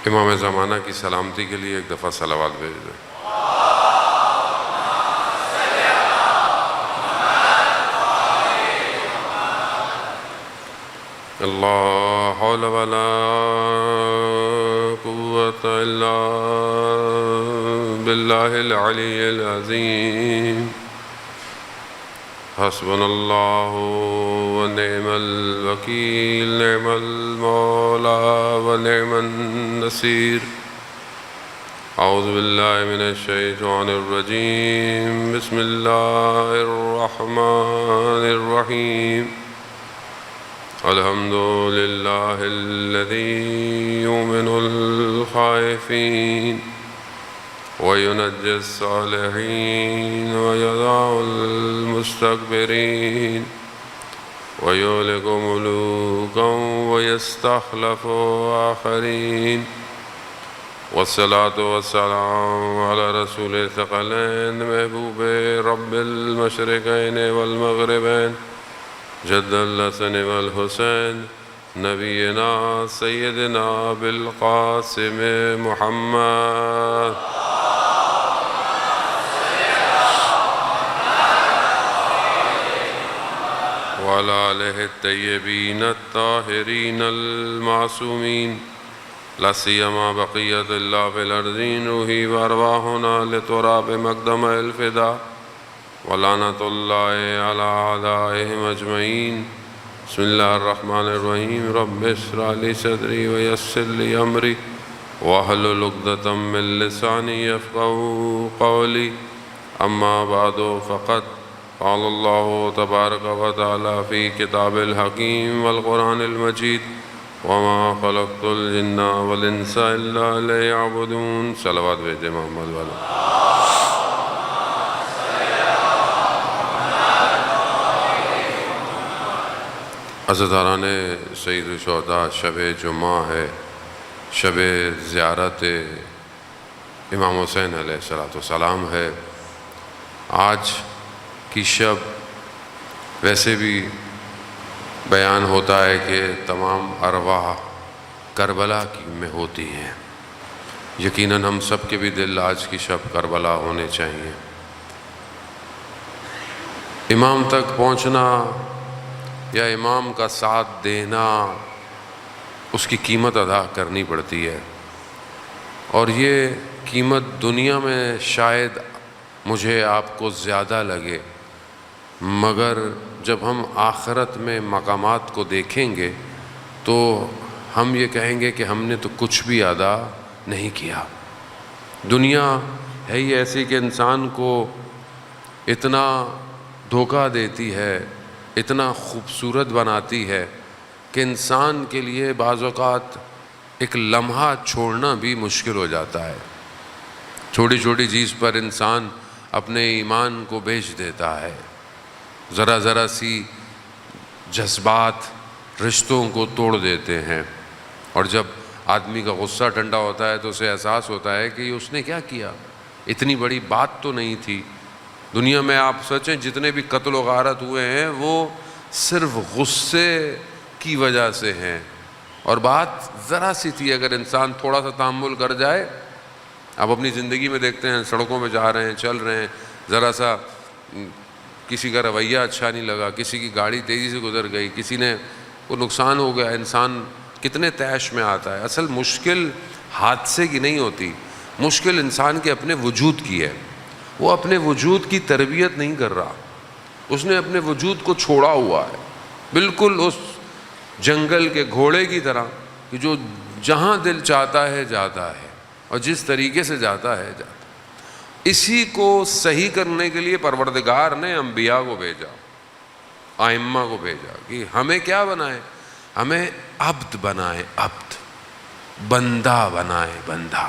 امام زمانہ کی سلامتی کے لیے ایک دفعہ صلوات بھیج دیں۔ لا حول ولا قوة إلا بالله العلي العظيم حسبنا الله ونعم الوكيل نعم المولى ونعم النصير أعوذ بالله من الشيطان الرجيم بسم الله الرحمن الرحيم الحمد لله الذي يؤمن الخائفين وينجي الصالحين ويدع المستكبرين ويهلك ملوكا ويستخلف آخرين والصلاة والسلام على رسول الثقلين محبوب رب المشرقين والمغربين جد الحسن والحسين نبينا سيدنا بالقاسم محمد وعلى آله الطيبين الطاهرين المعصومين لا سيما بقية الله في الأرضين روحي وأرواحنا لتراب مقدم الفداء ولعنة الله على أعدائهم أجمعين بسم الله الرحمن الرحيم رب اشرح لي صدري ويسر لي أمري واحلل عقدة من لساني يفقهوا قولي أما بعد فقد قال الله تبارك وتعالى في كتاب الحكيم والقرآن المجيد وما خلقت الجن والإنس إلا ليعبدون صلوات بھیجے محمد والا عزیزان سید الشہداء شب جمعہ ہے، شب زیارت امام حسین علیہ السلام ہے۔ آج کی شب ویسے بھی بیان ہوتا ہے کہ تمام ارواح کربلا میں ہوتی ہیں، یقیناً ہم سب کے بھی دل آج کی شب کربلا ہونے چاہیے۔ امام تک پہنچنا یا امام کا ساتھ دینا اس کی قیمت ادا کرنی پڑتی ہے، اور یہ قیمت دنیا میں شاید مجھے آپ کو زیادہ لگے، مگر جب ہم آخرت میں مقامات کو دیکھیں گے تو ہم یہ کہیں گے کہ ہم نے تو کچھ بھی ادا نہیں کیا۔ دنیا ہے ہی ایسی کہ انسان کو اتنا دھوکہ دیتی ہے، اتنا خوبصورت بناتی ہے کہ انسان کے لیے بعض اوقات ایک لمحہ چھوڑنا بھی مشکل ہو جاتا ہے۔ چھوٹی چھوٹی چیز پر انسان اپنے ایمان کو بیچ دیتا ہے، ذرا ذرا سی جذبات رشتوں کو توڑ دیتے ہیں، اور جب آدمی کا غصہ ٹھنڈا ہوتا ہے تو اسے احساس ہوتا ہے کہ اس نے کیا کیا، اتنی بڑی بات تو نہیں تھی۔ دنیا میں آپ سوچیں جتنے بھی قتل و غارت ہوئے ہیں وہ صرف غصے کی وجہ سے ہیں، اور بات ذرا سی تھی۔ اگر انسان تھوڑا سا تحمل کر جائے، آپ اپنی زندگی میں دیکھتے ہیں، سڑکوں میں جا رہے ہیں، چل رہے ہیں، ذرا سا کسی کا رویہ اچھا نہیں لگا، کسی کی گاڑی تیزی سے گزر گئی، کسی نے کو نقصان ہو گیا، انسان کتنے طیش میں آتا ہے۔ اصل مشکل حادثے کی نہیں ہوتی، مشکل انسان کے اپنے وجود کی ہے۔ وہ اپنے وجود کی تربیت نہیں کر رہا، اس نے اپنے وجود کو چھوڑا ہوا ہے، بالکل اس جنگل کے گھوڑے کی طرح کہ جو جہاں دل چاہتا ہے جاتا ہے، اور جس طریقے سے جاتا ہے جاتا ہے۔ اسی کو صحیح کرنے کے لیے پروردگار نے انبیاء کو بھیجا، ائمہ کو بھیجا کہ ہمیں کیا بنائے، ہمیں عبد بنائے، عبد، بندہ بنائے، بندہ۔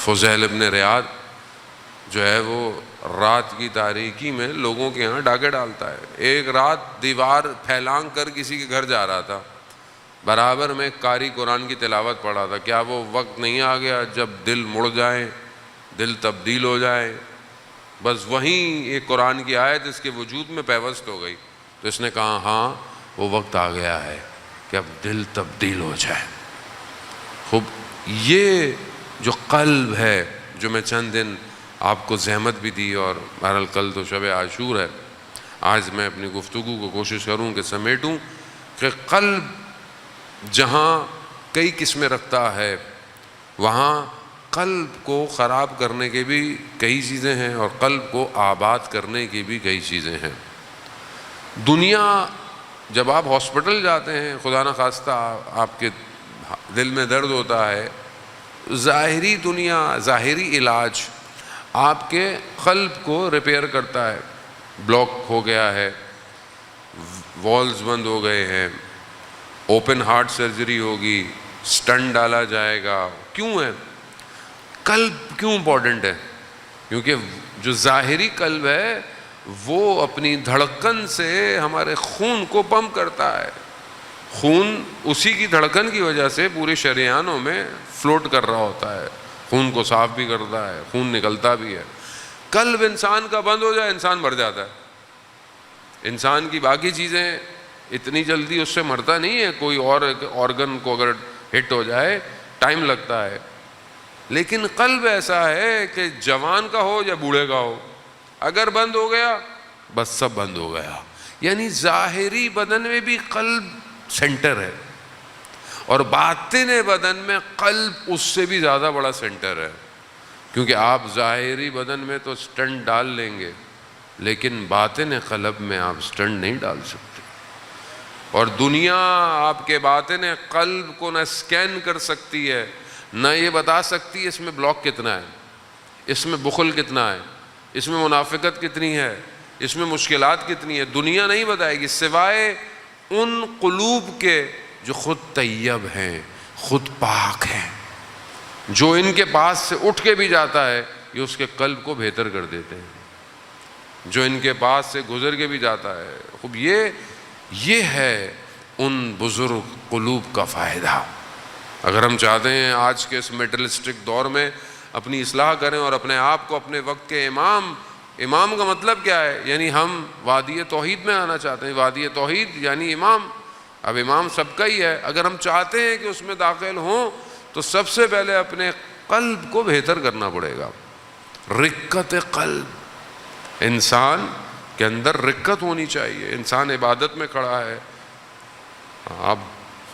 فضیل ابن ریاض جو ہے وہ رات کی تاریکی میں لوگوں کے ہاں ڈاکے ڈالتا ہے۔ ایک رات دیوار پھیلانگ کر کسی کے گھر جا رہا تھا، برابر میں قاری قرآن کی تلاوت پڑھ رہا تھا۔ کیا وہ وقت نہیں آ گیا جب دل مڑ جائیں، دل تبدیل ہو جائے؟ بس وہیں ایک قرآن کی آیت اس کے وجود میں پیوست ہو گئی، تو اس نے کہا ہاں وہ وقت آ گیا ہے کہ اب دل تبدیل ہو جائے۔ خوب یہ جو قلب ہے، جو میں چند دن آپ کو زحمت بھی دی، اور بہرحال کل تو شب عاشور ہے، آج میں اپنی گفتگو کو کوشش کروں کہ سمیٹوں کہ قلب جہاں کئی قسمیں رکھتا ہے، وہاں قلب کو خراب کرنے کے بھی کئی چیزیں ہیں، اور قلب کو آباد کرنے کی بھی کئی چیزیں ہیں۔ دنیا، جب آپ ہاسپٹل جاتے ہیں، خدا نخواستہ آپ کے دل میں درد ہوتا ہے، ظاہری دنیا، ظاہری علاج آپ کے قلب کو ریپیئر کرتا ہے۔ بلاک ہو گیا ہے، والز بند ہو گئے ہیں، اوپن ہارٹ سرجری ہوگی، سٹنٹ ڈالا جائے گا، کیوں ہے؟ قلب کیوں امپورٹنٹ ہے؟ کیونکہ جو ظاہری قلب ہے وہ اپنی دھڑکن سے ہمارے خون کو پمپ کرتا ہے، خون اسی کی دھڑکن کی وجہ سے پورے شریانوں میں فلوٹ کر رہا ہوتا ہے، خون کو صاف بھی کرتا ہے، خون نکلتا بھی ہے۔ قلب انسان کا بند ہو جائے، انسان مر جاتا ہے۔ انسان کی باقی چیزیں اتنی جلدی اس سے مرتا نہیں ہے، کوئی اور آرگن کو اگر ہٹ ہو جائے ٹائم لگتا ہے، لیکن قلب ایسا ہے کہ جوان کا ہو یا بوڑھے کا ہو، اگر بند ہو گیا بس سب بند ہو گیا۔ یعنی ظاہری بدن میں بھی قلب سینٹر ہے، اور باطن بدن میں قلب اس سے بھی زیادہ بڑا سینٹر ہے، کیونکہ آپ ظاہری بدن میں تو سٹنٹ ڈال لیں گے، لیکن باطن قلب میں آپ سٹنٹ نہیں ڈال سکتے، اور دنیا آپ کے باطن قلب کو نہ اسکین کر سکتی ہے، نہ یہ بتا سکتی ہے اس میں بلاک کتنا ہے، اس میں بخل کتنا ہے، اس میں منافقت کتنی ہے، اس میں مشکلات کتنی ہے۔ دنیا نہیں بتائے گی، سوائے ان قلوب کے جو خود طیب ہیں، خود پاک ہیں، جو ان کے پاس سے اٹھ کے بھی جاتا ہے یہ اس کے قلب کو بہتر کر دیتے ہیں، جو ان کے پاس سے گزر کے بھی جاتا ہے۔ خوب یہ ہے ان بزرگ قلوب کا فائدہ۔ اگر ہم چاہتے ہیں آج کے اس میٹرلسٹک دور میں اپنی اصلاح کریں اور اپنے آپ کو اپنے وقت کے امام کا مطلب کیا ہے؟ یعنی ہم وادی توحید میں آنا چاہتے ہیں، وادی توحید یعنی امام، اب امام سب کا ہی ہے، اگر ہم چاہتے ہیں کہ اس میں داخل ہوں تو سب سے پہلے اپنے قلب کو بہتر کرنا پڑے گا۔ رقت قلب، انسان کے اندر رقت ہونی چاہیے۔ انسان عبادت میں کھڑا ہے، آپ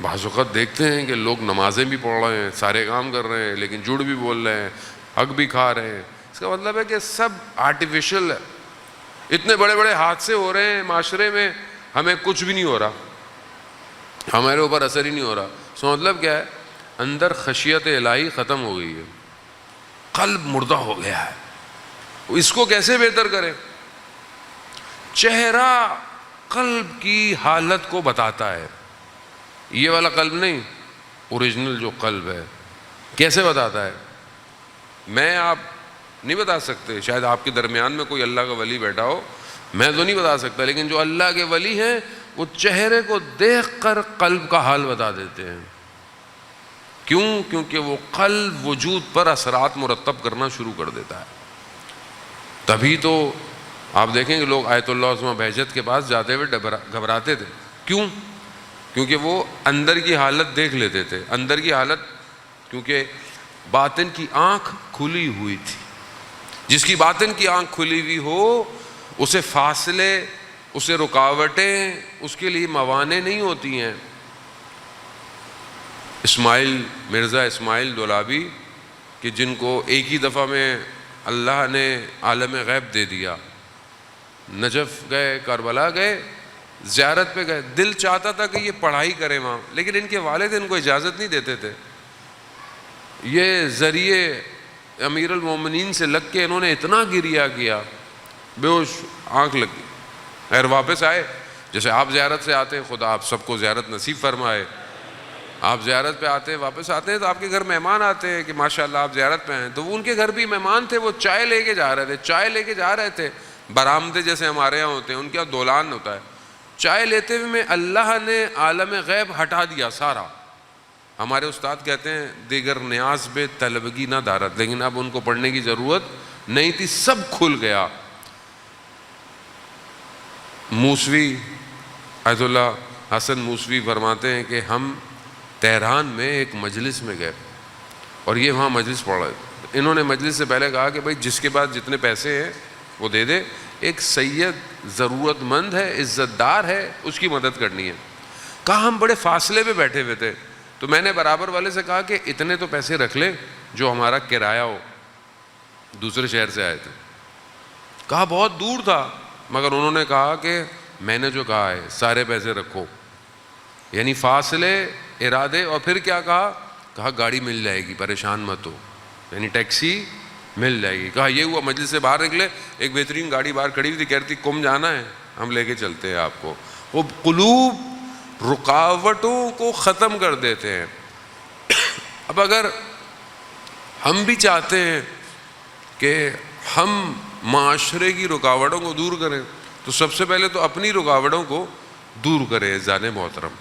بعض اوقات دیکھتے ہیں کہ لوگ نمازیں بھی پڑھ رہے ہیں، سارے کام کر رہے ہیں، لیکن جھوٹ بھی بول رہے ہیں، حق بھی کھا رہے ہیں۔ اس کا مطلب ہے کہ سب آرٹیفیشل ہے۔ اتنے بڑے بڑے حادثے ہو رہے ہیں معاشرے میں، ہمیں کچھ بھی نہیں ہو رہا، ہمارے اوپر اثر ہی نہیں ہو رہا۔ اس کا مطلب کیا ہے؟ اندر خشیت الہی ختم ہو گئی ہے، قلب مردہ ہو گیا ہے۔ اس کو کیسے بہتر کریں؟ چہرہ قلب کی حالت کو بتاتا ہے، یہ والا قلب نہیں، اوریجنل جو قلب ہے۔ کیسے بتاتا ہے؟ میں آپ نہیں بتا سکتے، شاید آپ کے درمیان میں کوئی اللہ کا ولی بیٹھا ہو، میں تو نہیں بتا سکتا، لیکن جو اللہ کے ولی ہیں وہ چہرے کو دیکھ کر قلب کا حال بتا دیتے ہیں۔ کیوں؟ کیونکہ وہ قلب وجود پر اثرات مرتب کرنا شروع کر دیتا ہے۔ تبھی تو آپ دیکھیں کہ لوگ آیت اللہ عظمہ بہجت کے پاس جاتے ہوئے گھبراتے تھے۔ کیوں؟ کیونکہ وہ اندر کی حالت دیکھ لیتے تھے، اندر کی حالت، کیونکہ باطن کی آنکھ کھلی ہوئی تھی۔ جس کی باطن کی آنکھ کھلی ہوئی ہو، اسے فاصلے، اسے رکاوٹیں، اس کے لیے موانع نہیں ہوتی ہیں۔ مرزا اسماعیل دولابی کہ جن کو ایک ہی دفعہ میں اللہ نے عالم غیب دے دیا، نجف گئے، کربلا گئے، زیارت پہ گئے، دل چاہتا تھا کہ یہ پڑھائی کرے وہاں، لیکن ان کے والد ان کو اجازت نہیں دیتے تھے۔ یہ ذریعے امیر المومنین سے لگ کے انہوں نے اتنا گریہ کیا، بے ہوش، آنکھ لگی۔ خیر واپس آئے، جیسے آپ زیارت سے آتے ہیں، خدا آپ سب کو زیارت نصیب فرمائے۔ آپ زیارت پہ آتے ہیں، واپس آتے ہیں تو آپ کے گھر مہمان آتے ہیں کہ ماشاءاللہ آپ زیارت پہ ہیں، تو وہ ان کے گھر بھی مہمان تھے، وہ چائے لے کے جا رہے تھے، برآمدے جیسے ہمارے یہاں ہوتے ہیں، ان کا دولان ہوتا ہے۔ چائے لیتے ہوئے میں اللہ نے عالم غیب ہٹا دیا سارا۔ ہمارے استاد کہتے ہیں دیگر نیاز بے طلبگی نہ دارت، لیکن اب ان کو پڑھنے کی ضرورت نہیں تھی، سب کھل گیا۔ موسوی آیت اللہ حسن موسوی فرماتے ہیں کہ ہم تہران میں ایک مجلس میں گئے، اور یہ وہاں مجلس پڑھ رہے تھے. انہوں نے مجلس سے پہلے کہا کہ بھائی جس کے پاس جتنے پیسے ہیں وہ دے دے, ایک سید ضرورت مند ہے, عزت دار ہے, اس کی مدد کرنی ہے. کہا ہم بڑے فاصلے پہ بیٹھے ہوئے تھے, تو میں نے برابر والے سے کہا کہ اتنے تو پیسے رکھ لے جو ہمارا کرایہ ہو, دوسرے شہر سے آئے تھے. کہا بہت دور تھا, مگر انہوں نے کہا کہ میں نے جو کہا ہے سارے پیسے رکھو, یعنی فاصلے, ارادے, اور پھر کیا کہا گاڑی مل جائے گی, پریشان مت ہو, یعنی ٹیکسی مل جائے گی. کہا یہ ہوا مجلس سے باہر نکلے, ایک بہترین گاڑی باہر کھڑی ہوئی تھی, کہہ رہی تھی کم جانا ہے, ہم لے کے چلتے ہیں آپ کو. وہ قلوب رکاوٹوں کو ختم کر دیتے ہیں. اب اگر ہم بھی چاہتے ہیں کہ ہم معاشرے کی رکاوٹوں کو دور کریں, تو سب سے پہلے تو اپنی رکاوٹوں کو دور کریں. عزیزان محترم,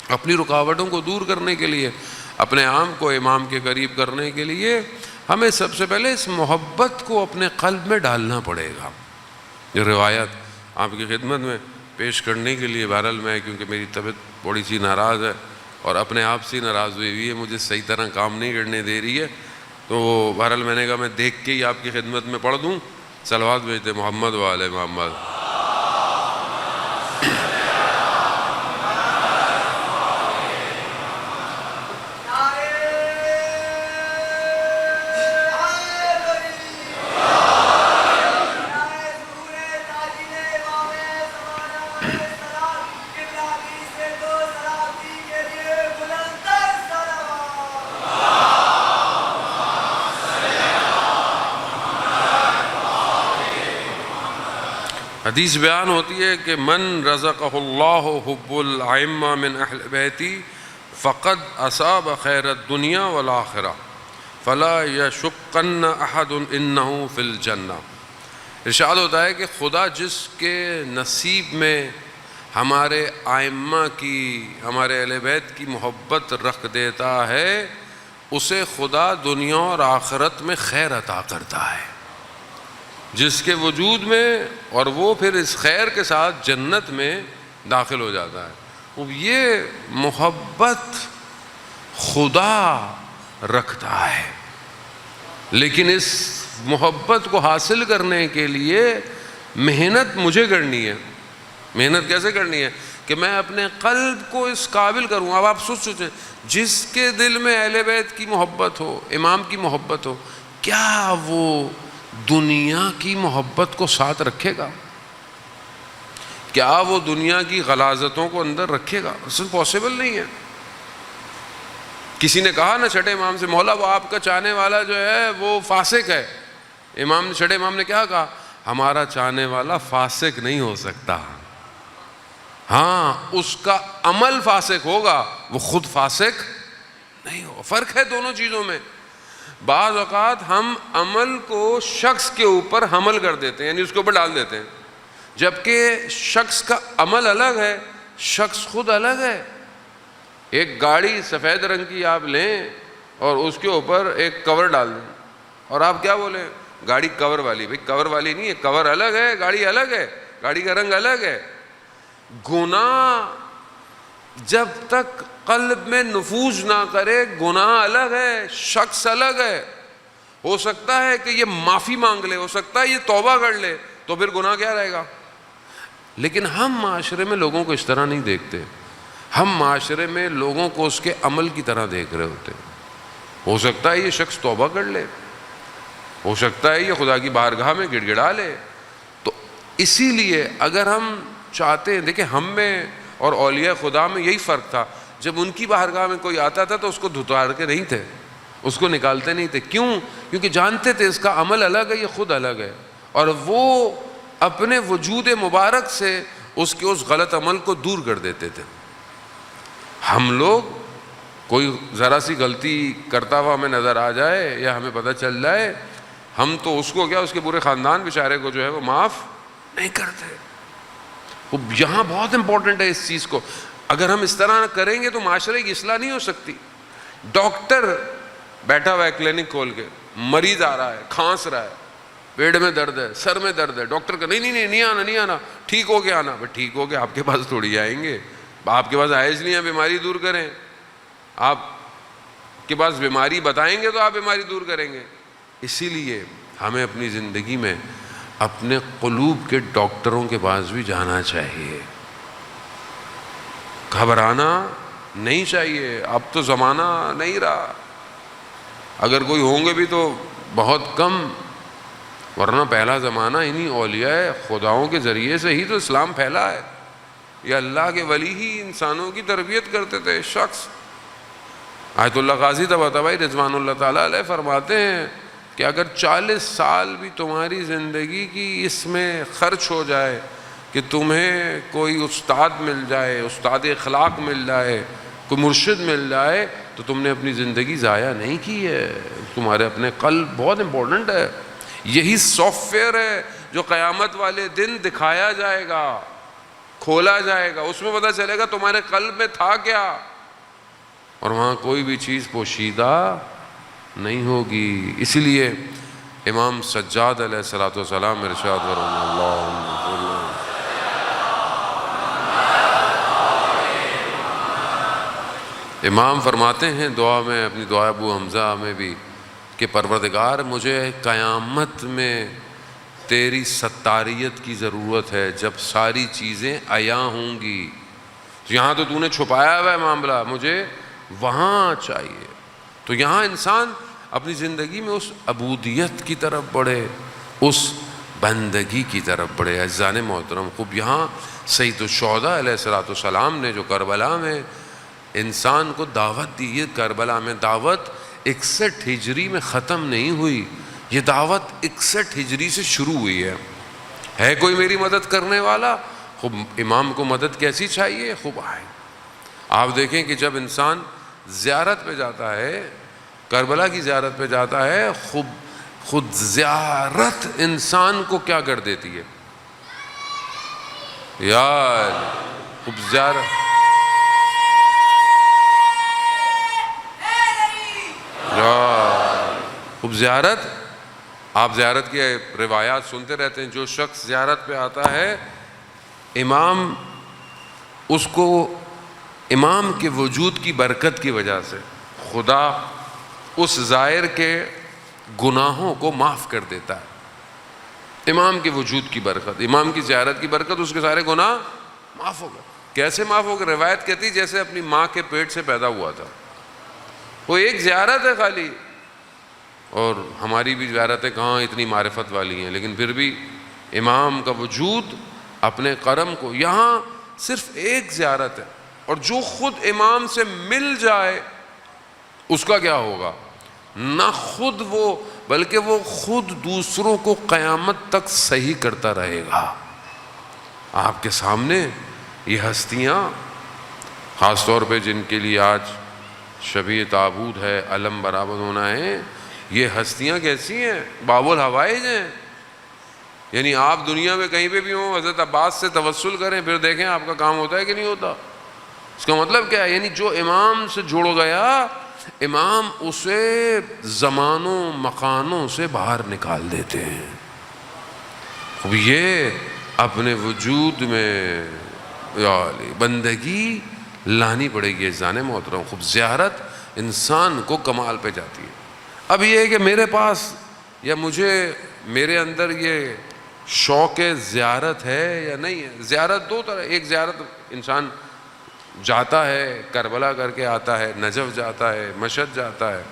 اپنی رکاوٹوں کو دور کرنے کے لیے, اپنے عام کو امام کے قریب کرنے کے لیے ہمیں سب سے پہلے اس محبت کو اپنے قلب میں ڈالنا پڑے گا. یہ روایت آپ کی خدمت میں پیش کرنے کے لیے بہرحال میں, کیونکہ میری طبیعت تھوڑی سی ناراض ہے اور اپنے آپ سے ناراض ہوئی ہے, مجھے صحیح طرح کام نہیں کرنے دے رہی ہے, تو بہرحال میں نے کہا میں دیکھ کے ہی آپ کی خدمت میں پڑھ دوں. صلوات بھیجتے محمد و آل محمد. حدیث بیان ہوتی ہے کہ من رزقہ اللہ حب الائمہ من اہل بیتی فقد اصاب خیر الدنیا والآخرہ فلا یشقن احد انہ فی الجنہ. ارشاد ہوتا ہے کہ خدا جس کے نصیب میں ہمارے ائمہ کی, ہمارے اہل بیت کی محبت رکھ دیتا ہے, اسے خدا دنیا اور آخرت میں خیر عطا کرتا ہے, جس کے وجود میں, اور وہ پھر اس خیر کے ساتھ جنت میں داخل ہو جاتا ہے. یہ محبت خدا رکھتا ہے, لیکن اس محبت کو حاصل کرنے کے لیے محنت مجھے کرنی ہے. محنت کیسے کرنی ہے کہ میں اپنے قلب کو اس قابل کروں. اب آپ سوچیں, جس کے دل میں اہل بیت کی محبت ہو, امام کی محبت ہو, کیا وہ دنیا کی محبت کو ساتھ رکھے گا؟ کیا وہ دنیا کی غلاظتوں کو اندر رکھے گا؟ اصل پاسبل نہیں ہے. کسی نے کہا نا چھٹے امام سے, مولا وہ آپ کا چاہنے والا جو ہے وہ فاسق ہے. چھٹے امام نے کیا کہا؟ ہمارا چاہنے والا فاسق نہیں ہو سکتا, ہاں اس کا عمل فاسق ہوگا, وہ خود فاسق نہیں ہوگا. فرق ہے دونوں چیزوں میں. بعض اوقات ہم عمل کو شخص کے اوپر حمل کر دیتے ہیں, یعنی اس کے اوپر ڈال دیتے ہیں, جبکہ شخص کا عمل الگ ہے, شخص خود الگ ہے. ایک گاڑی سفید رنگ کی آپ لیں اور اس کے اوپر ایک کور ڈال دیں, اور آپ کیا بولیں گاڑی کور والی. بھئی کور والی نہیں ہے, کور الگ ہے, گاڑی الگ ہے, گاڑی کا رنگ الگ ہے. گناہ جب تک قلب میں نفوذ نہ کرے, گناہ الگ ہے, شخص الگ ہے. ہو سکتا ہے کہ یہ معافی مانگ لے, ہو سکتا ہے یہ توبہ کر لے, تو پھر گناہ کیا رہے گا. لیکن ہم معاشرے میں لوگوں کو اس طرح نہیں دیکھتے. ہم معاشرے میں لوگوں کو اس کے عمل کی طرح دیکھ رہے ہوتے ہیں. ہو سکتا ہے یہ شخص توبہ کر لے, ہو سکتا ہے یہ خدا کی بارگاہ میں گڑ گڑا لے. تو اسی لیے اگر ہم چاہتے ہیں, دیکھیں ہم میں اور اولیاء خدا میں یہی فرق تھا, جب ان کی بارگاہ میں کوئی آتا تھا تو اس کو دھتار کے نہیں تھے, اس کو نکالتے نہیں تھے. کیوں؟ کیونکہ جانتے تھے اس کا عمل الگ ہے, یہ خود الگ ہے, اور وہ اپنے وجود مبارک سے اس کے اس غلط عمل کو دور کر دیتے تھے. ہم لوگ کوئی ذرا سی غلطی کرتا ہوا ہمیں نظر آ جائے یا ہمیں پتہ چل جائے, ہم تو اس کو کیا, اس کے پورے خاندان بیچارے کو جو ہے وہ معاف نہیں کرتے. یہاں بہت امپورٹنٹ ہے اس چیز کو. اگر ہم اس طرح کریں گے تو معاشرے کی اصلاح نہیں ہو سکتی. ڈاکٹر بیٹھا ہوا ہے کلینک کھول کے, مریض آ رہا ہے, کھانس رہا ہے, پیٹ میں درد ہے, سر میں درد ہے, ڈاکٹر کا نہیں آنا, ٹھیک ہو کے آنا. بھائی ٹھیک ہو کے آپ کے پاس تھوڑی آئیں گے, آپ کے پاس آئے اس لیے بیماری دور کریں. آپ کہ بس بیماری بتائیں گے تو آپ بیماری دور کریں گے. اسی لیے ہمیں اپنی زندگی میں اپنے قلوب کے ڈاکٹروں کے پاس بھی جانا چاہیے. گھبرانا نہیں چاہیے. اب تو زمانہ نہیں رہا، اگر کوئی ہوں گے بھی تو بہت کم، ورنہ پہلا زمانہ انہی اولیاء خداؤں کے ذریعے سے ہی تو اسلام پھیلا ہے. یہ اللہ کے ولی ہی انسانوں کی تربیت کرتے تھے. شخص آیت اللہ قاضی طباطبائی رضوان اللہ تعالیٰ علیہ فرماتے ہیں کہ اگر 40 سال بھی تمہاری زندگی کی اس میں خرچ ہو جائے کہ تمہیں کوئی استاد مل جائے، استاد اخلاق مل جائے، کوئی مرشد مل جائے، تو تم نے اپنی زندگی ضائع نہیں کی ہے. تمہارے اپنے قلب بہت امپورٹنٹ ہے. یہی سافٹ ویئر ہے جو قیامت والے دن دکھایا جائے گا، کھولا جائے گا. اس میں پتہ چلے گا تمہارے قلب میں تھا کیا، اور وہاں کوئی بھی چیز پوشیدہ نہیں ہوگی. اسی لیے امام سجاد علیہ الصلوۃ والسلام ارشاد فرماتے ہیں، اللہم امام فرماتے ہیں دعا میں، اپنی دعا ابو حمزہ میں بھی، کہ پروردگار مجھے قیامت میں تیری ستاریت کی ضرورت ہے جب ساری چیزیں عیاں ہوں گی. یہاں تو نے چھپایا ہوا ہے معاملہ، مجھے وہاں چاہیے. تو یہاں انسان اپنی زندگی میں اس عبودیت کی طرف بڑھے، اس بندگی کی طرف بڑھے. عزیزان محترم، خوب یہاں سید الشہداء علیہ الصلوۃ والسلام نے جو کربلا میں انسان کو دعوت دی، یہ کربلا میں دعوت 61 ہجری میں ختم نہیں ہوئی، یہ دعوت 61 ہجری سے شروع ہوئی ہے. ہے کوئی میری مدد کرنے والا؟ خوب امام کو مدد کیسی چاہیے؟ خوب آئے. آپ دیکھیں کہ جب انسان زیارت پہ جاتا ہے، کربلا کی زیارت پہ جاتا ہے، خود زیارت انسان کو کیا کر دیتی ہے یار. خوب زیارت آپ زیارت کی روایات سنتے رہتے ہیں. جو شخص زیارت پہ آتا ہے، امام اس کو امام کے وجود کی برکت کی وجہ سے خدا اس زائر کے گناہوں کو معاف کر دیتا ہے. امام کے وجود کی برکت، امام کی زیارت کی برکت، اس کے سارے گناہ معاف ہو گئے. کیسے معاف ہو گئے؟ روایت کہتی جیسے اپنی ماں کے پیٹ سے پیدا ہوا تھا. وہ ایک زیارت ہے خالی، اور ہماری بھی زیارتیں کہاں اتنی معرفت والی ہیں، لیکن پھر بھی امام کا وجود اپنے کرم کو، یہاں صرف ایک زیارت ہے. اور جو خود امام سے مل جائے اس کا کیا ہوگا؟ نہ خود وہ، بلکہ وہ خود دوسروں کو قیامت تک صحیح کرتا رہے گا. آپ کے سامنے یہ ہستیاں، خاص طور پہ جن کے لیے آج شبیہ تعبود ہے، علم برآمد ہونا ہے، یہ ہستیاں کیسی ہیں؟ باب الحوائج ہیں. یعنی آپ دنیا میں کہیں پہ بھی ہوں، حضرت عباس سے توسل کریں، پھر دیکھیں آپ کا کام ہوتا ہے کہ نہیں ہوتا. اس کا مطلب کیا ہے؟ یعنی جو امام سے جڑ گیا، امام اسے زمانوں مکانوں سے باہر نکال دیتے ہیں. اب یہ اپنے وجود میں بندگی لانی پڑے گی. عزیزان محترم، خوب زیارت انسان کو کمال پہ جاتی ہے. اب یہ ہے کہ میرے پاس یا مجھے، میرے اندر یہ شوق زیارت ہے یا نہیں ہے. زیارت دو طرح، ایک زیارت انسان جاتا ہے، کربلا کر کے آتا ہے، نجف جاتا ہے، مشہد جاتا ہے،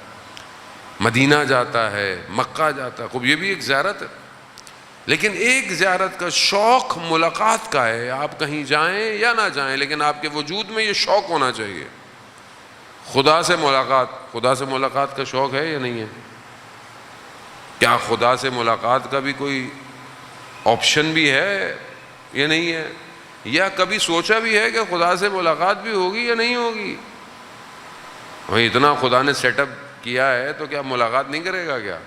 مدینہ جاتا ہے، مکہ جاتا ہے. خوب یہ بھی ایک زیارت ہے. لیکن ایک زیارت کا شوق ملاقات کا ہے. آپ کہیں جائیں یا نہ جائیں، لیکن آپ کے وجود میں یہ شوق ہونا چاہیے خدا سے ملاقات. خدا سے ملاقات کا شوق ہے یا نہیں ہے؟ کیا خدا سے ملاقات کا بھی کوئی آپشن بھی ہے یا نہیں ہے؟ یا کبھی سوچا بھی ہے کہ خدا سے ملاقات بھی ہوگی یا نہیں ہوگی؟ وہیں اتنا خدا نے سیٹ اپ کیا ہے تو کیا ملاقات نہیں کرے گا کیا؟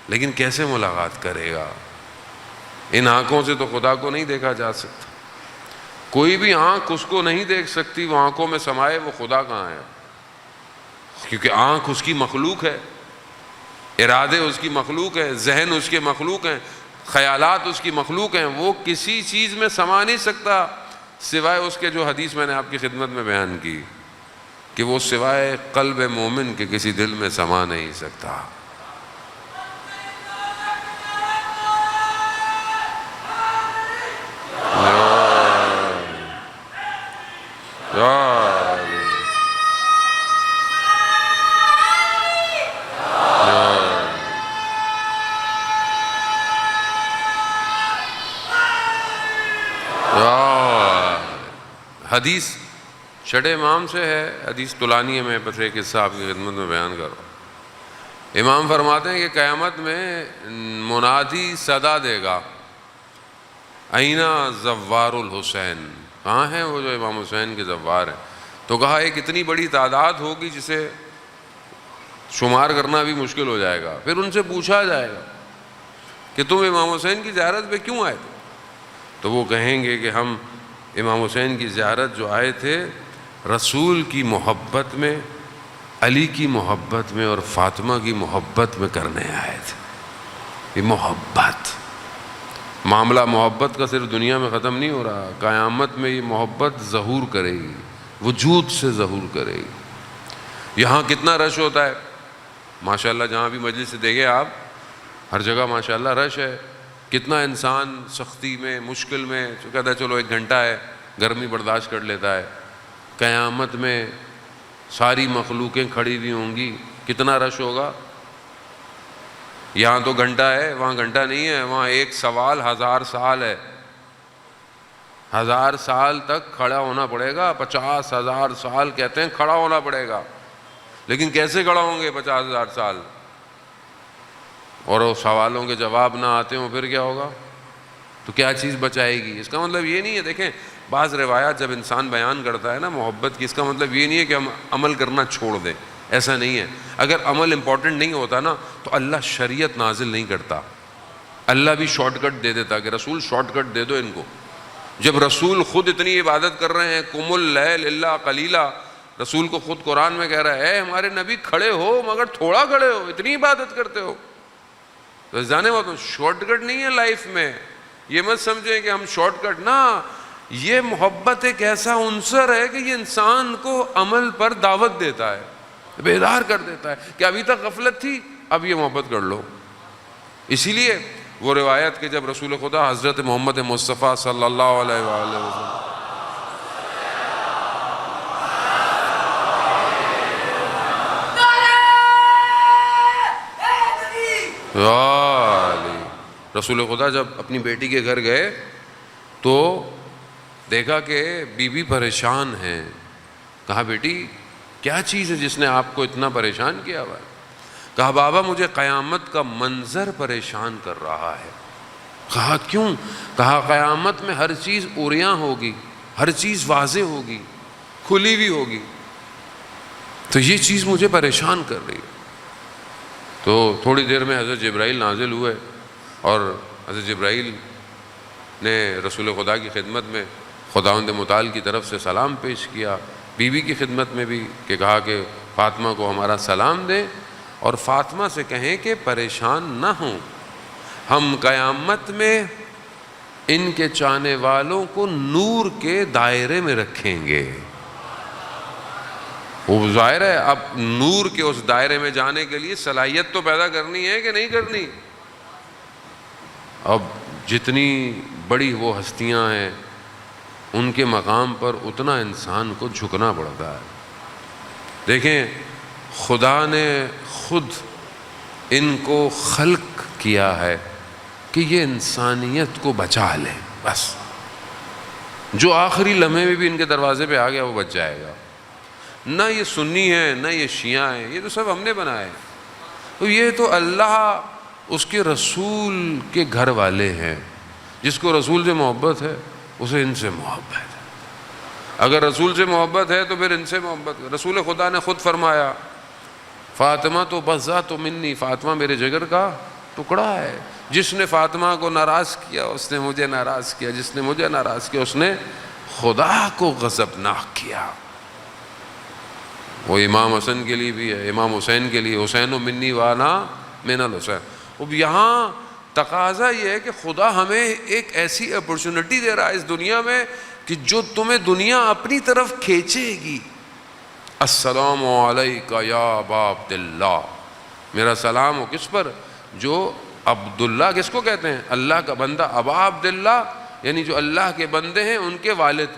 لیکن کیسے ملاقات کرے گا؟ ان آنکھوں سے تو خدا کو نہیں دیکھا جا سکتا. کوئی بھی آنکھ اس کو نہیں دیکھ سکتی. وہ آنکھوں میں سمائے وہ خدا کہاں ہے؟ کیونکہ آنکھ اس کی مخلوق ہے، ارادے اس کی مخلوق ہے، ذہن اس کے مخلوق ہیں، خیالات اس کی مخلوق ہیں. وہ کسی چیز میں سما نہیں سکتا سوائے اس کے جو حدیث میں نے آپ کی خدمت میں بیان کی کہ وہ سوائے قلب مومن کے کسی دل میں سما نہیں سکتا۔ حدیث چھٹے امام سے ہے، حدیث طولانی میں بس ایک قصہ آپ کی خدمت میں بیان کر رہا ہوں۔ امام فرماتے ہیں کہ قیامت میں منادی صدا دے گا، اینا زوار الحسین، کہاں ہیں وہ جو امام حسین کے زوار ہیں؟ تو کہا ایک اتنی بڑی تعداد ہوگی جسے شمار کرنا بھی مشکل ہو جائے گا۔ پھر ان سے پوچھا جائے گا کہ تم امام حسین کی زیارت پہ کیوں آئے تھے؟ تو وہ کہیں گے کہ ہم امام حسین کی زیارت جو آئے تھے رسول کی محبت میں، علی کی محبت میں اور فاطمہ کی محبت میں کرنے آئے تھے۔ یہ محبت، معاملہ محبت کا صرف دنیا میں ختم نہیں ہو رہا، قیامت میں یہ محبت ظہور کرے گی، وجود سے ظہور کرے گی۔ یہاں کتنا رش ہوتا ہے ماشاءاللہ، جہاں بھی مجلس سے دیکھیں آپ، ہر جگہ ماشاءاللہ رش ہے۔ کتنا انسان سختی میں، مشکل میں کہتا ہے چلو 1 گھنٹہ ہے، گرمی برداشت کر لیتا ہے۔ قیامت میں ساری مخلوقیں کھڑی ہوئی ہوں گی، کتنا رش ہوگا۔ یہاں تو گھنٹہ ہے، وہاں گھنٹہ نہیں ہے، وہاں ایک سوال 1000 سال ہے۔ 1000 سال تک کھڑا ہونا پڑے گا، 50,000 سال کہتے ہیں کھڑا ہونا پڑے گا، لیکن کیسے کھڑا ہوں گے 50,000 سال؟ اور وہ سوالوں کے جواب نہ آتے ہوں پھر کیا ہوگا؟ تو کیا چیز بچائے گی؟ اس کا مطلب یہ نہیں ہے، دیکھیں بعض روایات جب انسان بیان کرتا ہے نا محبت کی، اس کا مطلب یہ نہیں ہے کہ ہم عمل کرنا چھوڑ دیں، ایسا نہیں ہے۔ اگر عمل امپورٹنٹ نہیں ہوتا نا تو اللہ شریعت نازل نہیں کرتا، اللہ بھی شارٹ کٹ دے دیتا کہ رسول شارٹ کٹ دے دو ان کو۔ جب رسول خود اتنی عبادت کر رہے ہیں، قم اللیل الا قلیلا، رسول کو خود قرآن میں کہہ رہا ہے اے ہمارے نبی کھڑے ہو مگر تھوڑا کھڑے ہو، اتنی عبادت کرتے ہو۔ تو جانے بات شارٹ کٹ نہیں ہے لائف میں، یہ مت سمجھیں کہ ہم شارٹ کٹ، نہ، یہ محبت ایک ایسا عنصر ہے کہ یہ انسان کو عمل پر دعوت دیتا ہے، بیدار کر دیتا ہے کہ ابھی تک غفلت تھی، اب یہ محبت کر لو۔ اسی لیے وہ روایت کہ جب رسول خدا حضرت محمد مصطفیٰ صلی اللہ علیہ وآلہ وسلم رسول خدا جب اپنی بیٹی کے گھر گئے تو دیکھا کہ بی بی پریشان ہے۔ کہا بیٹی کیا چیز ہے جس نے آپ کو اتنا پریشان کیا ہوا ہے؟ کہا بابا مجھے قیامت کا منظر پریشان کر رہا ہے۔ کہا کیوں؟ کہا قیامت میں ہر چیز عریاں ہوگی، ہر چیز واضح ہوگی، کھلی ہوئی ہوگی، تو یہ چیز مجھے پریشان کر رہی ہے۔ تو تھوڑی دیر میں حضرت جبرائیل نازل ہوئے اور حضرت جبرائیل نے رسول خدا کی خدمت میں خداوند متعال کی طرف سے سلام پیش کیا، بیوی کی خدمت میں بھی کہ کہا کہ فاطمہ کو ہمارا سلام دیں اور فاطمہ سے کہیں کہ پریشان نہ ہوں، ہم قیامت میں ان کے چاہنے والوں کو نور کے دائرے میں رکھیں گے۔ وہ ظاہر ہے اب نور کے اس دائرے میں جانے کے لیے صلاحیت تو پیدا کرنی ہے کہ نہیں کرنی؟ اب جتنی بڑی وہ ہستیاں ہیں ان کے مقام پر اتنا انسان کو جھکنا پڑتا ہے۔ دیکھیں خدا نے خود ان کو خلق کیا ہے کہ یہ انسانیت کو بچا لیں، بس جو آخری لمحے میں بھی ان کے دروازے پہ آ گیا وہ بچ جائے گا۔ نہ یہ سنی ہے نہ یہ شیعہ ہیں، یہ تو سب ہم نے بنائے، تو یہ تو اللہ اس کے رسول کے گھر والے ہیں۔ جس کو رسول سے محبت ہے اسے ان سے محبت ہے، اگر رسول سے محبت ہے تو پھر ان سے محبت ہے۔ رسول خدا نے خود فرمایا فاطمہ تو بزا تو منی، فاطمہ میرے جگر کا ٹکڑا ہے، جس نے فاطمہ کو ناراض کیا اس نے مجھے ناراض کیا، جس نے مجھے ناراض کیا اس نے خدا کو غضبناک کیا۔ وہ امام حسن کے لیے بھی ہے، امام حسین کے لیے حسین و منی وانا من الحسین۔ اب یہاں تقاضا یہ ہے کہ خدا ہمیں ایک ایسی اپرچونٹی دے رہا ہے اس دنیا میں کہ جو تمہیں دنیا اپنی طرف کھینچے گی، السلام علیک یا ابا عبداللہ، میرا سلام ہو کس پر؟ جو عبداللہ کس کو کہتے ہیں؟ اللہ کا بندہ، ابا عبداللہ یعنی جو اللہ کے بندے ہیں ان کے والد۔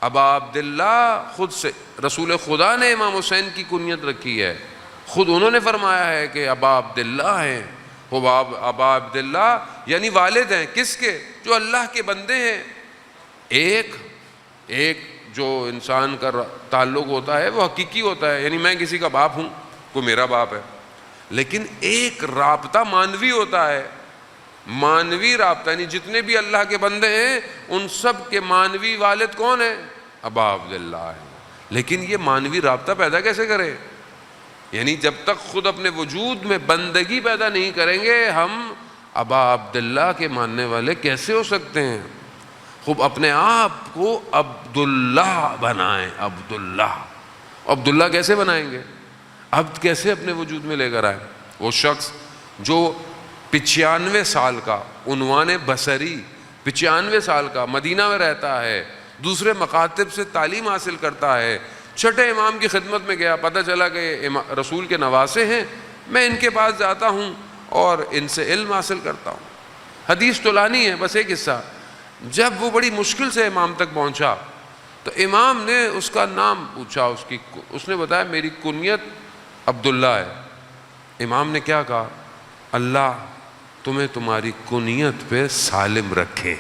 ابا عبداللہ خود سے رسول خدا نے امام حسین کی کنیت رکھی ہے، خود انہوں نے فرمایا ہے کہ ابا عبداللہ ہیں، وہ ابا عبداللہ یعنی والد ہیں کس کے؟ جو اللہ کے بندے ہیں۔ ایک جو انسان کا تعلق ہوتا ہے وہ حقیقی ہوتا ہے، یعنی میں کسی کا باپ ہوں، کوئی میرا باپ ہے، لیکن ایک رابطہ مانوی ہوتا ہے، مانوی رابطہ، یعنی جتنے بھی اللہ کے بندے ہیں ان سب کے مانوی والد کون ہیں؟ ابا عبداللہ ہیں۔ لیکن یہ مانوی رابطہ پیدا کیسے کرے؟ یعنی جب تک خود اپنے وجود میں بندگی پیدا نہیں کریں گے ہم ابا عبداللہ کے ماننے والے کیسے ہو سکتے ہیں؟ خوب اپنے آپ کو عبداللہ بنائیں، عبداللہ کیسے بنائیں گے؟ عبد کیسے اپنے وجود میں لے کر آئیں؟ وہ شخص جو 95 سال کا عنوان بصری، 95 سال کا مدینہ میں رہتا ہے، دوسرے مکاتب سے تعلیم حاصل کرتا ہے، چھٹے امام کی خدمت میں گیا، پتہ چلا کہ رسول کے نواسے ہیں، میں ان کے پاس جاتا ہوں اور ان سے علم حاصل کرتا ہوں۔ حدیث تو لانی ہے، بس ایک حصہ، جب وہ بڑی مشکل سے امام تک پہنچا تو امام نے اس کا نام پوچھا، اس نے بتایا میری کنیت عبداللہ ہے۔ امام نے کیا کہا؟ اللہ تمہیں تمہاری کنیت پہ سالم رکھے۔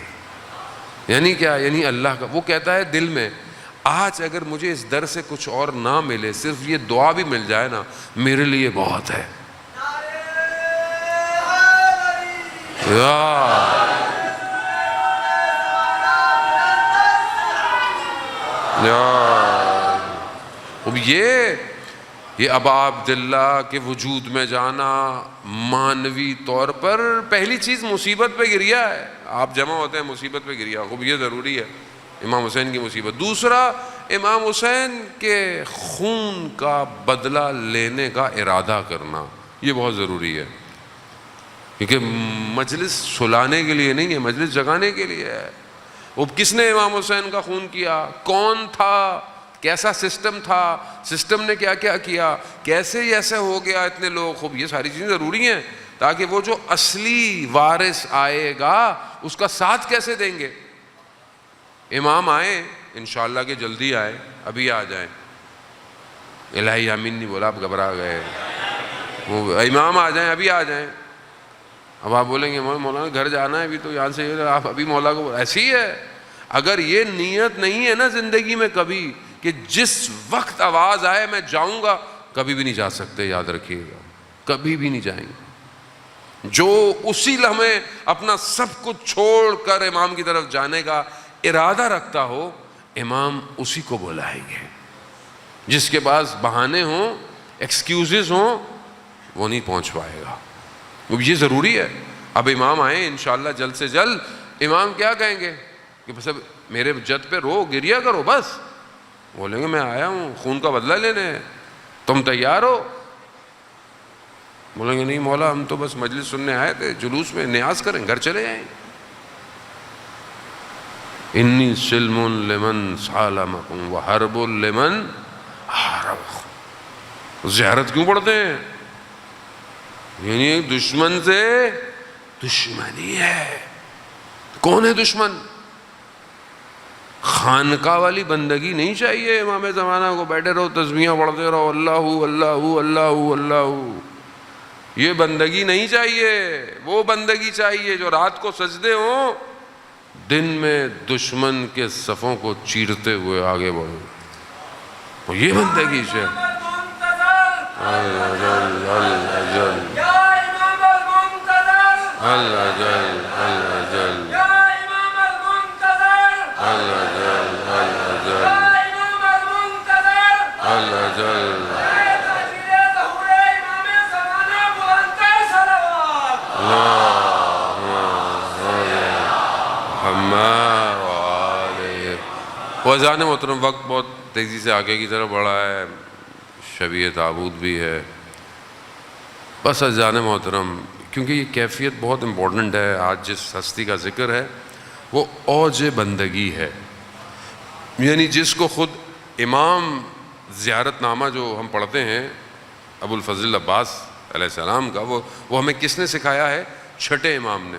یعنی کیا؟ یعنی اللہ کا، وہ کہتا ہے دل میں آج اگر مجھے اس در سے کچھ اور نہ ملے، صرف یہ دعا بھی مل جائے نا، میرے لیے بہت ہے۔ اب یہ ابا عبداللہ کے وجود میں جانا مانوی طور پر پہلی چیز مصیبت پہ گریا ہے۔ آپ جمع ہوتے ہیں مصیبت پہ گریا، اب یہ ضروری ہے، امام حسین کی مصیبت۔ دوسرا، امام حسین کے خون کا بدلہ لینے کا ارادہ کرنا، یہ بہت ضروری ہے، کیونکہ مجلس سلانے کے لیے نہیں ہے، مجلس جگانے کے لیے ہے۔ وہ کس نے امام حسین کا خون کیا؟ کون تھا؟ کیسا سسٹم تھا؟ سسٹم نے کیا کیا کیا؟ کیسے ایسے ہو گیا اتنے لوگ؟ خوب یہ ساری چیزیں ضروری ہیں تاکہ وہ جو اصلی وارث آئے گا اس کا ساتھ کیسے دیں گے۔ امام آئے انشاءاللہ کہ جلدی آئے، ابھی آ جائیں، الہی آمین نہیں بولا، آپ گھبرا گئے، وہ امام آ جائیں، ابھی آ جائیں۔ اب آپ بولیں گے مولانا گھر جانا ہے ابھی تو، یہاں سے آپ ابھی مولا کو، ایسی ہے۔ اگر یہ نیت نہیں ہے نا زندگی میں کبھی کہ جس وقت آواز آئے میں جاؤں گا، کبھی بھی نہیں جا سکتے، یاد رکھیے گا، کبھی بھی نہیں جائیں گے۔ جو اسی لمحے اپنا سب کچھ چھوڑ کر امام کی طرف جانے کا ارادہ رکھتا ہو، امام اسی کو بلائیں گے۔ جس کے پاس بہانے ہوں، ایکسکیوزز ہوں، وہ نہیں پہنچ پائے گا۔ یہ ضروری ہے۔ اب امام آئیں انشاءاللہ جلد سے جلد، امام کیا کہیں گے کہ بس اب میرے جد پہ رو، گریا کرو بس۔ بولیں گے میں آیا ہوں خون کا بدلہ لینے، تم تیار ہو؟ بولیں گے نہیں مولا ہم تو بس مجلس سننے آئے تھے، جلوس میں نیاز کریں، گھر چلے جائیں۔ انی سلم لمن سالمکم وحرب لمن حاربکم۔ زیارت کیوں پڑھتے ہیں؟ یعنی دشمن سے دشمنی ہے۔ کون ہے دشمن؟ خانقاہ والی بندگی نہیں چاہیے امام زمانہ کو، بیٹھے رہو تسبیحاں پڑھتے رہو، اللہ اللہ اللہ اللہ، یہ بندگی نہیں چاہیے۔ وہ بندگی چاہیے جو رات کو سجدے ہوں، دن میں دشمن کے صفوں کو چیرتے ہوئے آگے بڑھو، یہ بندگی سے۔ اللہ جل اللہ جل اللہ جل اللہ جل اللہ جل اللہ جل اللہ جل وزان محترم، وقت بہت تیزی سے آگے کی طرف بڑھا ہے، شبیہ تعبود بھی ہے، بس اذان محترم، کیونکہ یہ کیفیت بہت امپورٹنٹ ہے۔ آج جس ہستی کا ذکر ہے وہ اوج بندگی ہے، یعنی جس کو خود امام زیارت نامہ جو ہم پڑھتے ہیں ابو الفضل عباس علیہ السلام کا، وہ ہمیں کس نے سکھایا ہے؟ چھٹے امام نے۔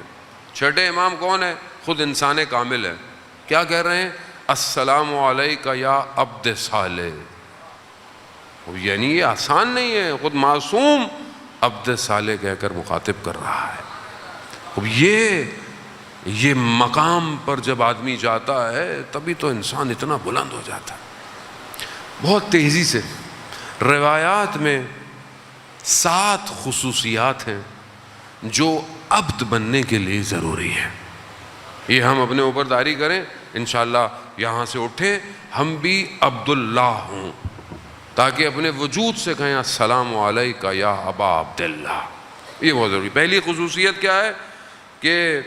چھٹے امام کون ہے؟ خود انسان کامل ہے۔ کیا کہہ رہے ہیں؟ السلام علیکہ یا عبد صالح۔ یعنی یہ آسان نہیں ہے، خود معصوم عبد صالح کہہ کر مخاطب کر رہا ہے۔ اب یہ مقام پر جب آدمی جاتا ہے تبھی تو انسان اتنا بلند ہو جاتا ہے۔ بہت تیزی سے روایات میں 7 خصوصیات ہیں جو عبد بننے کے لیے ضروری ہے۔ یہ ہم اپنے اوپر داری کریں، انشاءاللہ یہاں سے اٹھیں ہم بھی عبداللہ ہوں، تاکہ اپنے وجود سے کہیں السلام علیکہ یا ابا عبداللہ۔ یہ بہت ضروری۔ پہلی خصوصیت کیا ہے کہ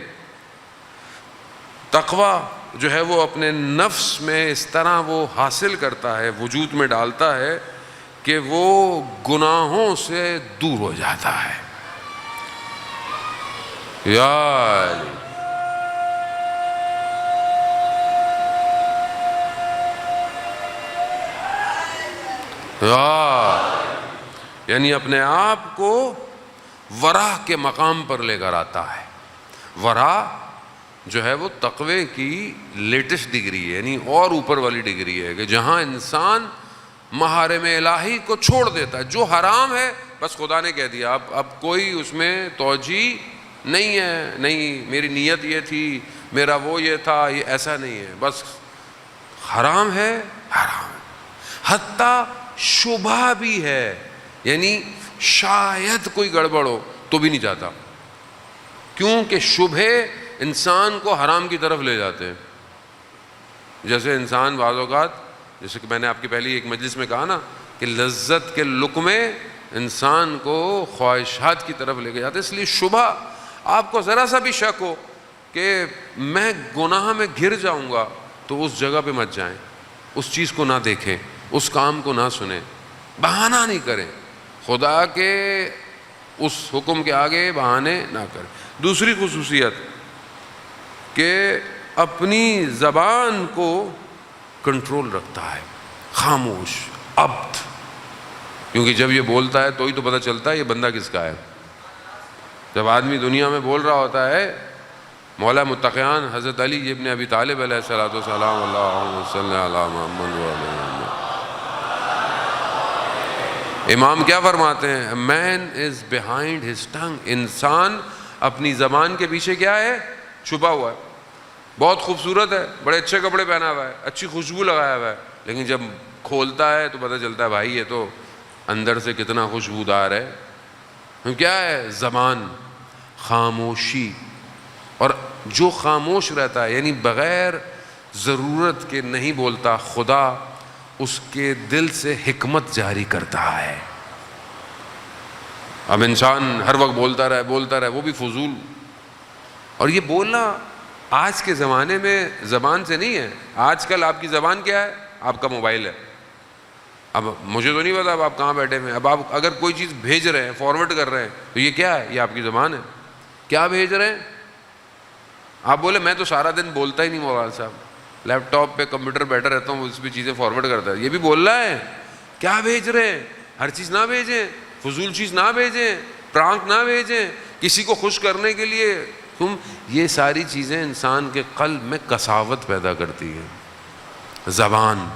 تقوی جو ہے وہ اپنے نفس میں اس طرح وہ حاصل کرتا ہے، وجود میں ڈالتا ہے کہ وہ گناہوں سے دور ہو جاتا ہے۔ یا علی یعنی اپنے آپ کو ورع کے مقام پر لے کر آتا ہے۔ ورع جو ہے وہ تقوی کی لیٹسٹ ڈگری ہے، یعنی اور اوپر والی ڈگری ہے کہ جہاں انسان محارم الہی کو چھوڑ دیتا ہے۔ جو حرام ہے بس خدا نے کہہ دیا، اب کوئی اس میں توجیہ نہیں ہے، نہیں میری نیت یہ تھی، میرا وہ یہ تھا، یہ ایسا نہیں ہے، بس حرام ہے حرام ہے۔ حتیٰ شبہ بھی ہے، یعنی شاید کوئی گڑبڑ ہو تو بھی نہیں جاتا، کیونکہ شبہے انسان کو حرام کی طرف لے جاتے ہیں۔ جیسے انسان بعض اوقات، جیسے کہ میں نے آپ کی پہلی ایک مجلس میں کہا نا کہ لذت کے لقمے انسان کو خواہشات کی طرف لے کے جاتے، اس لیے شبہ، آپ کو ذرا سا بھی شک ہو کہ میں گناہ میں گر جاؤں گا تو اس جگہ پہ مت جائیں، اس چیز کو نہ دیکھیں، اس کام کو نہ سنیں، بہانہ نہیں کریں، خدا کے اس حکم کے آگے بہانے نہ کریں۔ دوسری خصوصیت کہ اپنی زبان کو کنٹرول رکھتا ہے، خاموش، عبد، کیونکہ جب یہ بولتا ہے تو ہی تو پتہ چلتا ہے یہ بندہ کس کا ہے۔ جب آدمی دنیا میں بول رہا ہوتا ہے، مولا متقیان حضرت علی ابن ابی طالب علیہ السلام اللہم صلی علی محمد وعلی محمد، امام کیا فرماتے ہیں؟ مین از بیہائنڈ ہز ٹنگ، انسان اپنی زبان کے پیچھے کیا ہے؟ چھپا ہوا ہے۔ بہت خوبصورت ہے، بڑے اچھے کپڑے پہنا ہوا ہے، اچھی خوشبو لگایا ہوا ہے، لیکن جب کھولتا ہے تو پتہ چلتا ہے بھائی یہ تو اندر سے کتنا خوشبودار ہے۔ کیا ہے؟ زبان، خاموشی۔ اور جو خاموش رہتا ہے یعنی بغیر ضرورت کے نہیں بولتا، خدا اس کے دل سے حکمت جاری کرتا ہے۔ اب انسان ہر وقت بولتا رہے وہ بھی فضول۔ اور یہ بولنا آج کے زمانے میں زبان سے نہیں ہے، آج کل آپ کی زبان کیا ہے؟ آپ کا موبائل ہے۔ اب مجھے تو نہیں پتا اب آپ کہاں بیٹھے ہوئے ہیں، اب آپ اگر کوئی چیز بھیج رہے ہیں، فارورڈ کر رہے ہیں، تو یہ کیا ہے؟ یہ آپ کی زبان ہے۔ کیا بھیج رہے ہیں؟ آپ بولے میں تو سارا دن بولتا ہی نہیں موبائل صاحب، لیپ ٹاپ پہ کمپیوٹر بیٹھا رہتا ہوں، اس پہ چیزیں فارورڈ کرتا ہے، یہ بھی بول رہا ہے۔ کیا بھیج رہے ہیں؟ ہر چیز نہ بھیجیں، فضول چیز نہ بھیجیں، پرانک نہ بھیجیں، کسی کو خوش کرنے کے لیے یہ ساری چیزیں انسان کے قلب میں قساوت پیدا کرتی ہیں۔ زبان،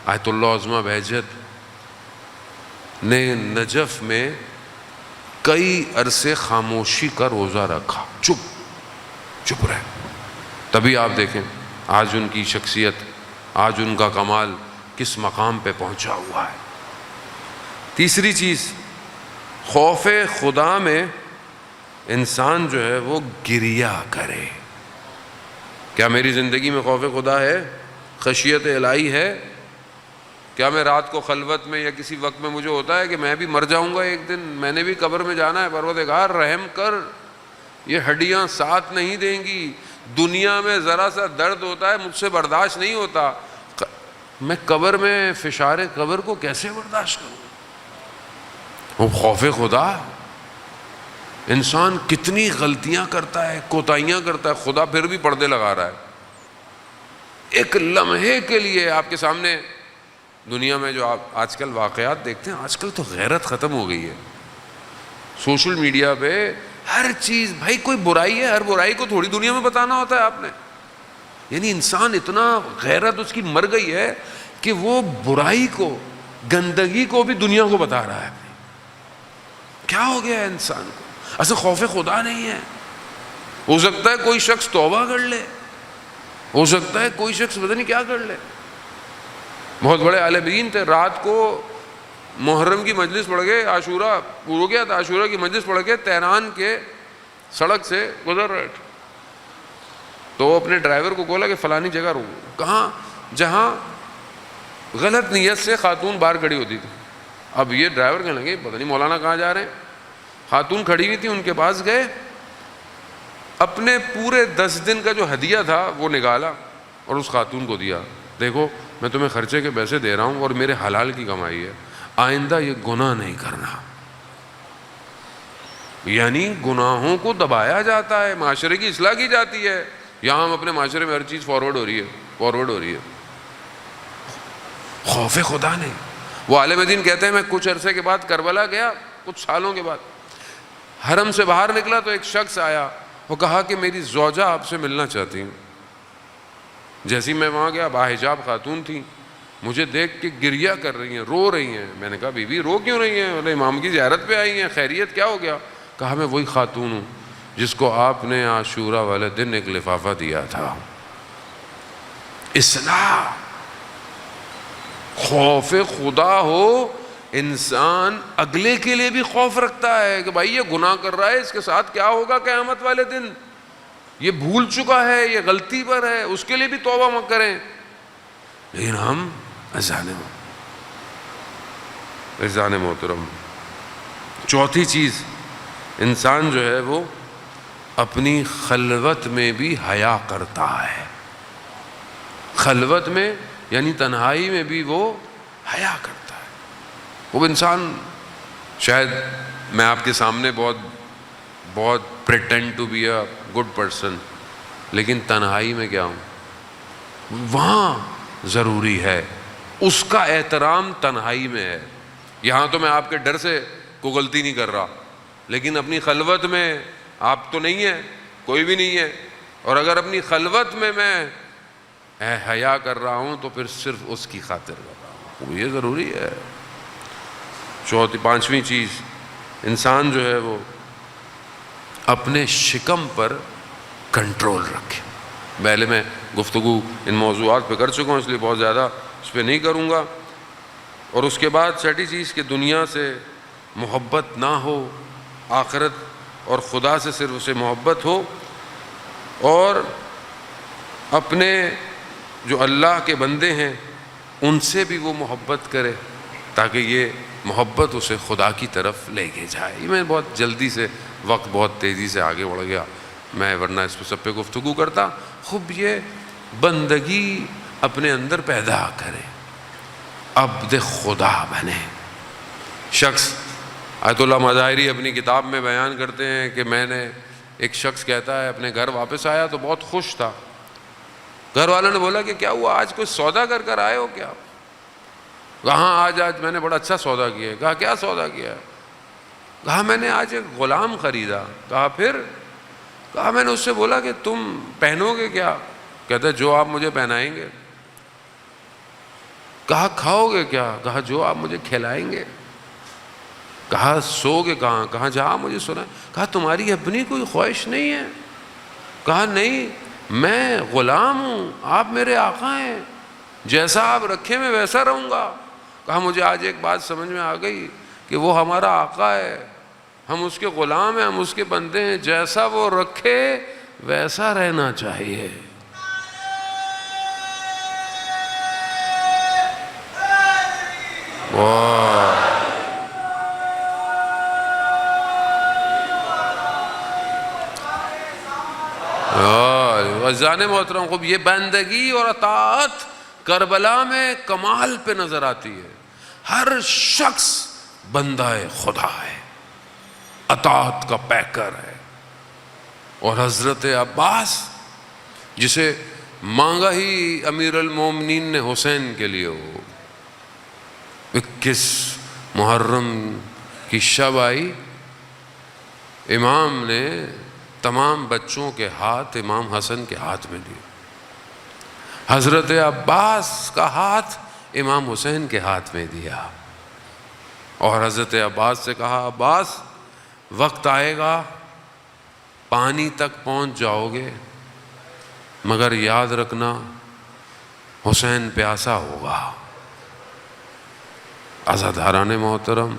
آیت اللہ عظمہ بہجت نے نجف میں کئی عرصے خاموشی کا روزہ رکھا، چپ رہے، تبھی آپ دیکھیں آج ان کی شخصیت، آج ان کا کمال کس مقام پہ پہنچا ہوا ہے۔ تیسری چیز، خوف خدا میں انسان جو ہے وہ گریہ کرے۔ کیا میری زندگی میں خوف خدا ہے؟ خشیت الہی ہے؟ کیا میں رات کو خلوت میں یا کسی وقت میں مجھے ہوتا ہے کہ میں بھی مر جاؤں گا ایک دن، میں نے بھی قبر میں جانا ہے، پروردگار رحم کر، یہ ہڈیاں ساتھ نہیں دیں گی، دنیا میں ذرا سا درد ہوتا ہے مجھ سے برداشت نہیں ہوتا، میں قبر میں فشار قبر کو کیسے برداشت کروں؟ وہ خوف خدا، انسان کتنی غلطیاں کرتا ہے، کوتاہیاں کرتا ہے، خدا پھر بھی پردے لگا رہا ہے۔ ایک لمحے کے لیے آپ کے سامنے دنیا میں جو آپ آج کل واقعات دیکھتے ہیں، آج کل تو غیرت ختم ہو گئی ہے. سوشل میڈیا پہ ہر چیز، بھائی کوئی برائی ہے، ہر برائی کو تھوڑی دنیا میں بتانا ہوتا ہے آپ نے. یعنی انسان اتنا غیرت اس کی مر گئی ہے کہ وہ برائی کو، گندگی کو بھی دنیا کو بتا رہا ہے. کیا ہو گیا ہے انسان کو؟ اصل خوف خدا نہیں ہے. ہو سکتا ہے کوئی شخص توبہ کر لے، ہو سکتا ہے کوئی شخص پتہ نہیں کیا کر لے. بہت بڑے عالم دین تھے، رات کو محرم کی مجلس پڑھ کے، عاشورہ ہو گیا تھا، عاشورہ کی مجلس پڑھ کے تہران کے سڑک سے گزر رہے تھے. تو اپنے ڈرائیور کو بولا کہ فلانی جگہ رکو. کہاں؟ جہاں غلط نیت سے خاتون باہر کھڑی ہوتی تھی. اب یہ ڈرائیور کہنے لگے پتہ نہیں مولانا کہاں جا رہے ہیں. خاتون کھڑی ہوئی تھی، ان کے پاس گئے، اپنے پورے 10 دن کا جو ہدیہ تھا وہ نکالا اور اس خاتون کو دیا. دیکھو میں تمہیں خرچے کے پیسے دے رہا ہوں اور میرے حلال کی کمائی ہے، آئندہ یہ گناہ نہیں کرنا. یعنی گناہوں کو دبایا جاتا ہے، معاشرے کی اصلاح کی جاتی ہے. یہاں ہم اپنے معاشرے میں ہر چیز فارورڈ ہو رہی ہے. خوف خدا نہیں. وہ عالم دین کہتے ہیں میں کچھ عرصے کے بعد کربلا گیا، کچھ سالوں کے بعد حرم سے باہر نکلا تو ایک شخص آیا، وہ کہا کہ میری زوجہ آپ سے ملنا چاہتی ہوں. جیسی میں وہاں گیا، باحجاب خاتون تھی، مجھے دیکھ کے گریہ کر رہی ہیں، رو رہی ہیں. میں نے کہا بی بی رو کیوں رہی ہیں؟ بولے امام کی زیارت پہ آئی ہیں، خیریت کیا ہو گیا؟ کہا میں وہی خاتون ہوں جس کو آپ نے عاشورہ والے دن ایک لفافہ دیا تھا. اصلاح، خوف خدا ہو، انسان اگلے کے لیے بھی خوف رکھتا ہے کہ بھائی یہ گناہ کر رہا ہے، اس کے ساتھ کیا ہوگا قیامت والے دن، یہ بھول چکا ہے، یہ غلطی پر ہے، اس کے لیے بھی توبہ مت کریں. لیکن ہم عزیزان محترم، چوتھی چیز، انسان جو ہے وہ اپنی خلوت میں بھی حیا کرتا ہے. خلوت میں یعنی تنہائی میں بھی وہ حیا کرتا ہے. وہ انسان، شاید میں آپ کے سامنے بہت pretend to be a good person, لیکن تنہائی میں کیا ہوں، وہاں ضروری ہے. اس کا احترام تنہائی میں ہے. یہاں تو میں آپ کے ڈر سے کوئی غلطی نہیں کر رہا، لیکن اپنی خلوت میں آپ تو نہیں ہیں، کوئی بھی نہیں ہے، اور اگر اپنی خلوت میں حیا کر رہا ہوں تو پھر صرف اس کی خاطر کر رہا ہوں. یہ ضروری ہے. پانچویں چیز، انسان جو ہے وہ اپنے شکم پر کنٹرول رکھے. پہلے میں گفتگو ان موضوعات پہ کر چکا ہوں، اس لیے بہت زیادہ اس پہ نہیں کروں گا. اور اس کے بعد چھٹی چیز کہ دنیا سے محبت نہ ہو، آخرت اور خدا سے صرف اسے محبت ہو، اور اپنے جو اللہ کے بندے ہیں ان سے بھی وہ محبت کرے تاکہ یہ محبت اسے خدا کی طرف لے کے جائے. یہ میں بہت جلدی سے، وقت بہت تیزی سے آگے بڑھ گیا، میں ورنہ اس پہ سب پہ گفتگو کرتا. خوب یہ بندگی اپنے اندر پیدا کرے، عبد خدا بنے. شخص آیت اللہ مظاہری اپنی کتاب میں بیان کرتے ہیں کہ میں نے، ایک شخص کہتا ہے اپنے گھر واپس آیا تو بہت خوش تھا. گھر والوں نے بولا کہ کیا ہوا، آج کوئی سودا کر کر آئے ہو کیا؟ کہاں آج میں نے بڑا اچھا سودا کیا ہے. کہا کیا سودا کیا ہے؟ کہا میں نے آج ایک غلام خریدا. کہا پھر؟ کہا میں نے اس سے بولا کہ تم پہنو گے کیا؟ کہتا ہے جو آپ مجھے پہنائیں گے. کہا کھاؤ گے کیا؟ کہا جو آپ مجھے کھلائیں گے. کہا سو گے کہاں؟ کہا جہاں مجھے سنا. کہا تمہاری اپنی کوئی خواہش نہیں ہے؟ کہا نہیں، میں غلام ہوں، آپ میرے آقا ہیں، جیسا آپ رکھے میں ویسا رہوں گا. کہا مجھے آج ایک بات سمجھ میں آ گئی کہ وہ ہمارا آقا ہے، ہم اس کے غلام ہیں، ہم اس کے بندے ہیں، جیسا وہ رکھے ویسا رہنا چاہیے. عزیزان محترم، خوب یہ بندگی اور اطاعت کربلا میں کمال پہ نظر آتی ہے. ہر شخص بندہ خدا ہے، اطاعت کا پیکر ہے. اور حضرت عباس جسے مانگا ہی امیر المومنین نے حسین کے لیے ہو، 21 محرم کی شب آئی، امام نے تمام بچوں کے ہاتھ امام حسن کے ہاتھ میں دیے، حضرت عباس کا ہاتھ امام حسین کے ہاتھ میں دیا، اور حضرت عباس سے کہا عباس وقت آئے گا پانی تک پہنچ جاؤ گے، مگر یاد رکھنا حسین پیاسا ہوگا۔ عزاداران محترم،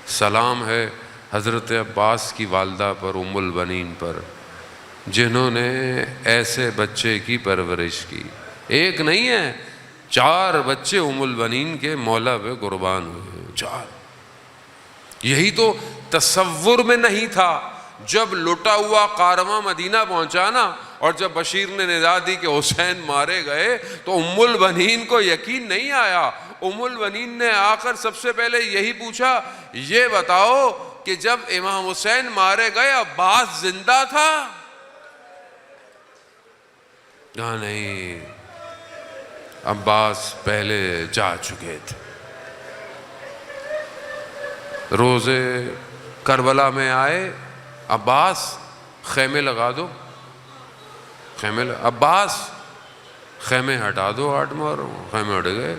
سلام ہے حضرت عباس کی والدہ پر، ام البنین پر، جنہوں نے ایسے بچے کی پرورش کی۔ ایک نہیں ہے، 4 بچے ام البنین کے مولا پہ قربان ہوئے، 4۔ یہی تو تصور میں نہیں تھا۔ جب لٹا ہوا کارواں مدینہ پہنچا نا، اور جب بشیر نے ندا دی کہ حسین مارے گئے، تو ام البنین کو یقین نہیں آیا۔ ام البنین نے آ کر سب سے پہلے یہی پوچھا، یہ بتاؤ کہ جب امام حسین مارے گئے عباس زندہ تھا؟ کہا نہیں، عباس پہلے جا چکے تھے۔ روزے کربلا میں آئے، عباس خیمے لگا دو، عباس خیمے ہٹا دو، 8 مارو، خیمے ہٹ گئے۔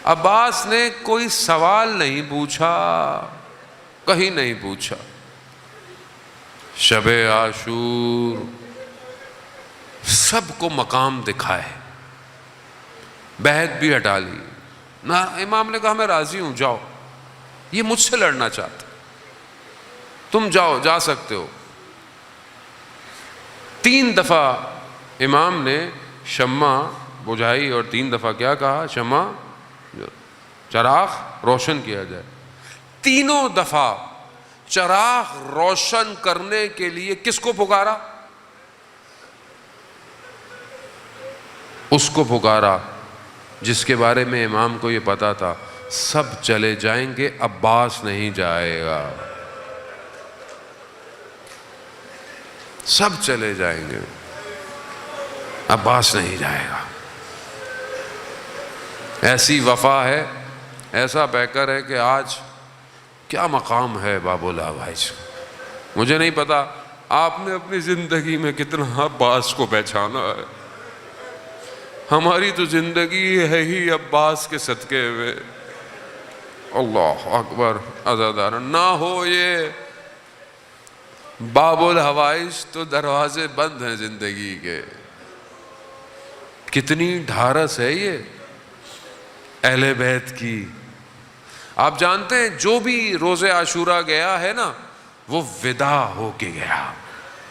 عباس نے کوئی سوال نہیں پوچھا، کہیں نہیں پوچھا۔ شب عاشور سب کو مقام دکھائے، بیعت بھی ہٹا لی۔ امام نے کہا میں راضی ہوں، جاؤ، یہ مجھ سے لڑنا چاہتا، تم جاؤ، جا سکتے ہو۔ 3 دفعہ امام نے شمع بجھائی، اور 3 دفعہ کیا کہا؟ شمع چراغ روشن کیا جائے۔ تینوں دفعہ چراغ روشن کرنے کے لیے کس کو پکارا؟ اس کو پکارا جس کے بارے میں امام کو یہ پتا تھا، سب چلے جائیں گے، عباس نہیں جائے گا، سب چلے جائیں گے، عباس نہیں جائے گا۔ ایسی وفا ہے، ایسا پیکر ہے کہ آج کیا مقام ہے باب العوائج۔ مجھے نہیں پتا آپ نے اپنی زندگی میں کتنا عباس کو پہچانا ہے۔ ہماری تو زندگی ہے ہی عباس کے صدقے میں۔ اللہ اکبر۔ عزادار نہ ہو یہ باب الحوائج تو دروازے بند ہیں زندگی کے۔ کتنی ڈھارس ہے یہ اہل بیت کی۔ آپ جانتے ہیں جو بھی روزے عاشورہ گیا ہے نا، وہ ودا ہو کے گیا،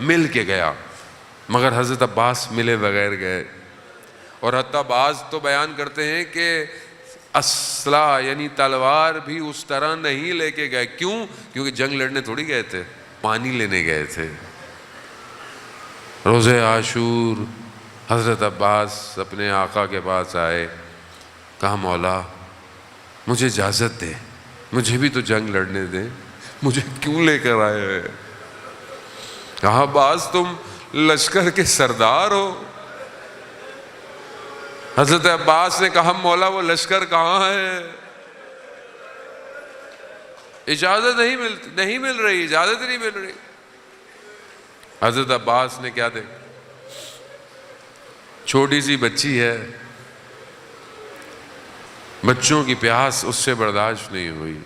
مل کے گیا، مگر حضرت عباس ملے بغیر گئے۔ اور حتیٰ بعض تو بیان کرتے ہیں کہ اسلحہ یعنی تلوار بھی اس طرح نہیں لے کے گئے۔ کیوں؟ کیونکہ جنگ لڑنے تھوڑی گئے تھے، پانی لینے گئے تھے۔ روزے عاشور حضرت عباس اپنے آقا کے پاس آئے، کہا مولا مجھے اجازت دے، مجھے بھی تو جنگ لڑنے دیں، مجھے کیوں لے کر آئے ہیں؟ کہا عباس تم لشکر کے سردار ہو۔ حضرت عباس نے کہا مولا وہ لشکر کہاں ہے؟ اجازت نہیں مل رہی، اجازت نہیں مل رہی۔ حضرت عباس نے کیا دیکھا؟ چھوٹی سی بچی ہے، بچوں کی پیاس اس سے برداشت نہیں ہوئی،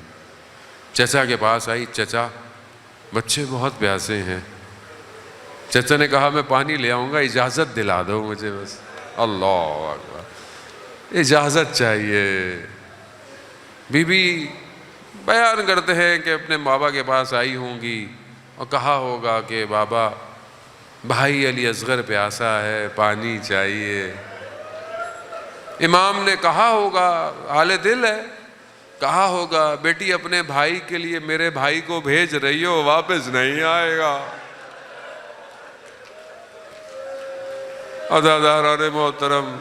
چچا کے پاس آئی، چچا بچے بہت پیاسے ہیں۔ چچا نے کہا میں پانی لے آؤں گا، اجازت دلا دو مجھے بس۔ اللہ اکبر، اجازت چاہیے۔ بی بی بیان کرتے ہیں کہ اپنے بابا کے پاس آئی ہوں گی اور کہا ہوگا کہ بابا بھائی علی اصغر پیاسا ہے، پانی چاہیے۔ امام نے کہا ہوگا، حال دل ہے، کہا ہوگا بیٹی اپنے بھائی کے لیے میرے بھائی کو بھیج رہی ہو، واپس نہیں آئے گا۔ عزاداران محترم،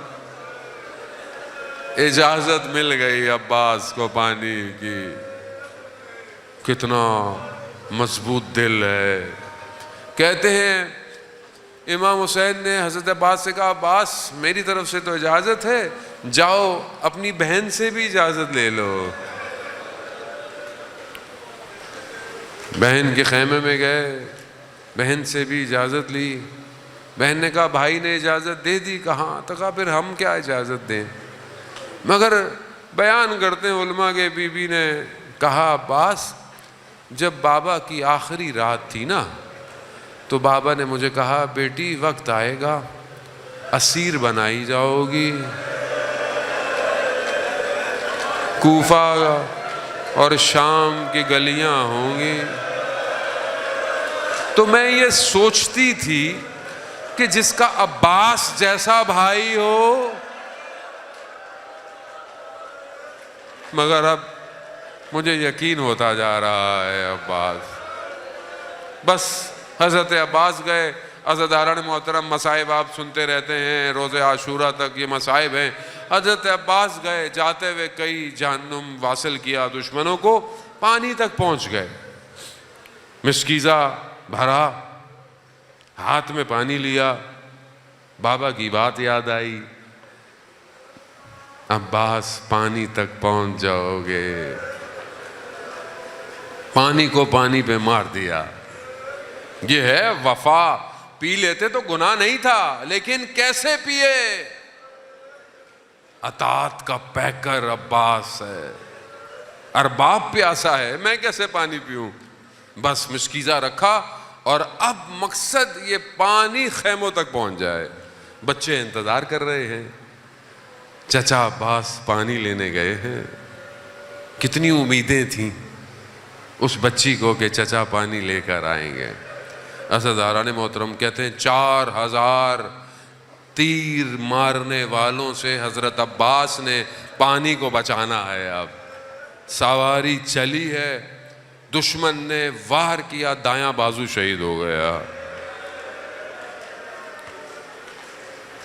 اجازت مل گئی عباس کو پانی کی۔ کتنا مضبوط دل ہے۔ کہتے ہیں امام حسین نے حضرت عباس سے کہا عباس میری طرف سے تو اجازت ہے، جاؤ اپنی بہن سے بھی اجازت لے لو۔ بہن کے خیمے میں گئے، بہن سے بھی اجازت لی۔ بہن نے کہا بھائی نے اجازت دے دی، کہاں تو کہا پھر ہم کیا اجازت دیں۔ مگر بیان کرتے ہیں علماء کے بی بی نے کہا عباس جب بابا کی آخری رات تھی نا تو بابا نے مجھے کہا بیٹی وقت آئے گا اسیر بنائی جاؤ گی، کوفہ اور شام کی گلیاں ہوں گی۔ تو میں یہ سوچتی تھی کہ جس کا عباس جیسا بھائی ہو، مگر اب مجھے یقین ہوتا جا رہا ہے عباس۔ بس حضرت عباس گئے۔ عزاداران محترم مصائب آپ سنتے رہتے ہیں، روز عاشورہ تک یہ مصائب ہیں۔ حضرت عباس گئے، جاتے ہوئے کئی جہنم واصل کیا دشمنوں کو، پانی تک پہنچ گئے۔ مشکیزہ بھرا، ہاتھ میں پانی لیا، بابا کی بات یاد آئی، عباس پانی تک پہنچ جاؤ گے۔ پانی کو پانی پہ مار دیا۔ یہ ہے وفا۔ پی لیتے تو گناہ نہیں تھا، لیکن کیسے پیے؟ اطاعت کا پیکر عباس ہے، ارباب پیاسا ہے، میں کیسے پانی پیوں؟ بس مشکیزہ رکھا، اور اب مقصد یہ پانی خیموں تک پہنچ جائے۔ بچے انتظار کر رہے ہیں، چچا عباس پانی لینے گئے ہیں۔ کتنی امیدیں تھیں اس بچی کو کہ چچا پانی لے کر آئیں گے۔ عزاداران محترم کہتے ہیں 4000 تیر مارنے والوں سے حضرت عباس نے پانی کو بچانا ہے۔ اب سواری چلی ہے، دشمن نے وار کیا، دایاں بازو شہید ہو گیا۔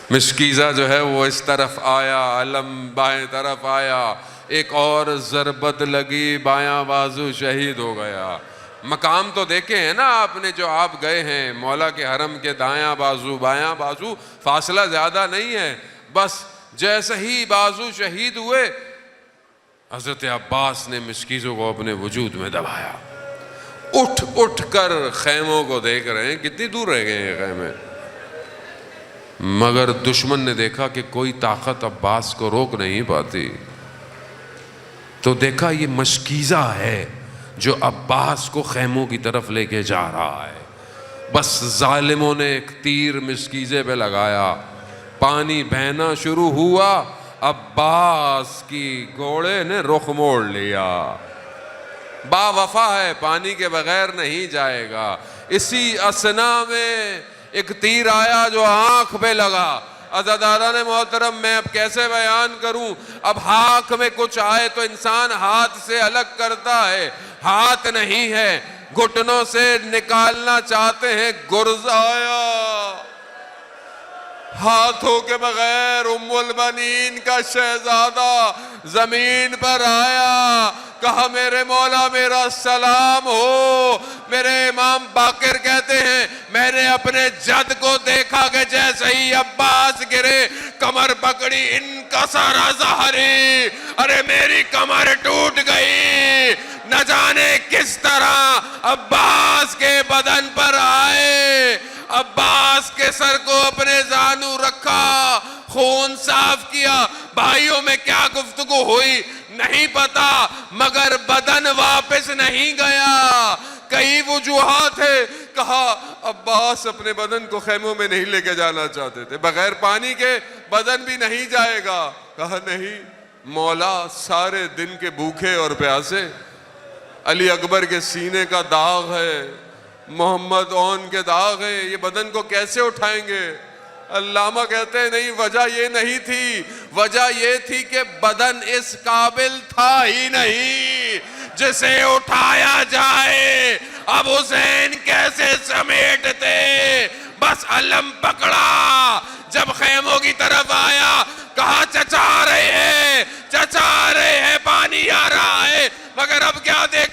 مشکیزہ جو ہے وہ اس طرف آیا، علم بائیں طرف آیا، ایک اور ضربت لگی، بایاں بازو شہید ہو گیا۔ مقام تو دیکھے ہیں نا آپ نے جو آپ گئے ہیں، مولا کے حرم کے دایاں بازو بایاں بازو فاصلہ زیادہ نہیں ہے، بس جیسے ہی بازو شہید ہوئے حضرت عباس نے مشکیزوں کو اپنے وجود میں دبایا۔ اٹھ اٹھ کر خیموں کو دیکھ رہے ہیں، کتنی دور رہ گئے ہیں خیمے، مگر دشمن نے دیکھا کہ کوئی طاقت عباس کو روک نہیں پاتی، تو دیکھا یہ مشکیزہ ہے جو عباس کو خیموں کی طرف لے کے جا رہا ہے۔ بس ظالموں نے ایک تیر مشکیزے پہ لگایا، پانی بہنا شروع ہوا، عباس کی گھوڑے نے رخ موڑ لیا۔ با وفا ہے، پانی کے بغیر نہیں جائے گا۔ اسی اسنا میں ایک تیر آیا جو آنکھ پہ لگا۔ عزاداران محترم میں اب کیسے بیان کروں؟ اب ہاتھ میں کچھ آئے تو انسان ہاتھ سے الگ کرتا ہے، ہاتھ نہیں ہے، گھٹنوں سے نکالنا چاہتے ہیں، گرز آیا۔ ہاتھوں کے بغیر ام البنین کا شہزادہ زمین پر آیا، کہا میرے مولا میرا سلام ہو۔ میرے امام باقر کہتے ہیں میں نے اپنے جد کو دیکھا کہ جیسے ہی عباس گرے کمر پکڑی، انکسر ظہری، ارے میری کمر ٹوٹ گئی۔ نہ جانے کس طرح عباس کے بدن پر آئے، عباس کے سر کو اپنے زانو رکھا، خون صاف کیا۔ بھائیوں میں کیا گفتگو ہوئی نہیں پتا، مگر بدن واپس نہیں گیا۔ کئی وجوہات ہے، کہا عباس اپنے بدن کو خیموں میں نہیں لے کے جانا چاہتے تھے، بغیر پانی کے بدن بھی نہیں جائے گا۔ کہا نہیں، مولا سارے دن کے بھوکے اور پیاسے، علی اکبر کے سینے کا داغ ہے، محمد اون کے داغ ہے، یہ بدن کو کیسے اٹھائیں گے؟ علامہ کہتے ہیں نہیں، وجہ یہ نہیں تھی، وجہ یہ تھی کہ بدن اس قابل تھا ہی نہیں جسے اٹھایا جائے۔ اب حسین کیسے سمیٹتے؟ بس علم پکڑا، جب خیموں کی طرف آیا کہا چچا آ رہے ہیں، چچا آ رہے ہیں، پانی آ رہا ہے، مگر اب کیا دیکھ